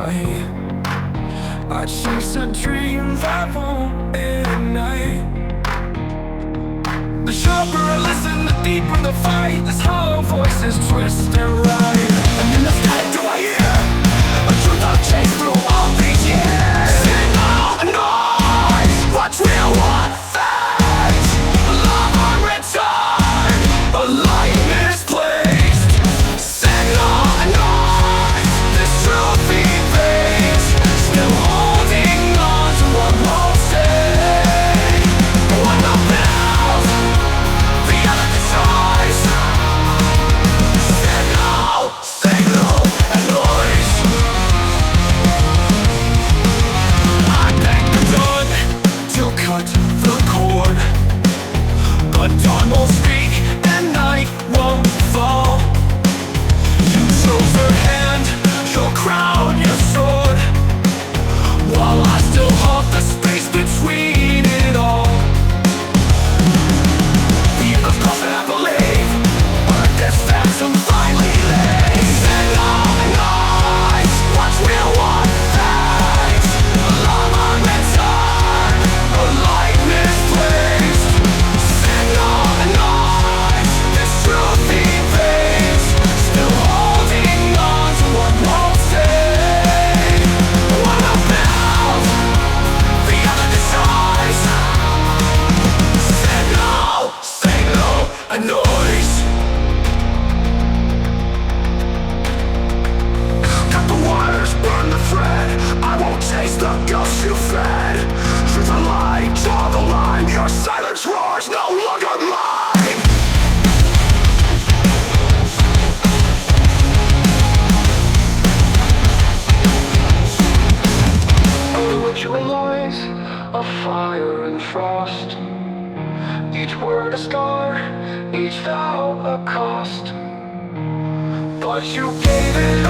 light. I chase a dream that won't ignite. The sharper I listen, the deeper the fight. This hollow voices twist and ride. And in the sky do I hear a truth I've chased through all these years. Signal a noise, what's real, what fake? Love unreturned, a light misplaced. Signal a noise, this truth evades. Still holding on to what won't stay. One of bells, the other decides. Signal and noise. I bang the dawn to cut the cord, but dawn won't speak and night won't fall. You chose her hand, your crown, your sword, while I still hold the space between it all. The echoes cross and I believe, but this phantom finally lays. Signal and noise, what's real, what fake? Love unreturned, a light misplaced. Signal and noise, this truth evades. Still holding on to what won't stay. One of bells, the other decides. Signal and noise. Cut the wires, burn the thread. I won't chase the ghosts you fed. Through the light, draw the line. Your silence roars, no longer mine. A ritual noise of fire and frost. Each word a scar, each vow a cost. But you gave it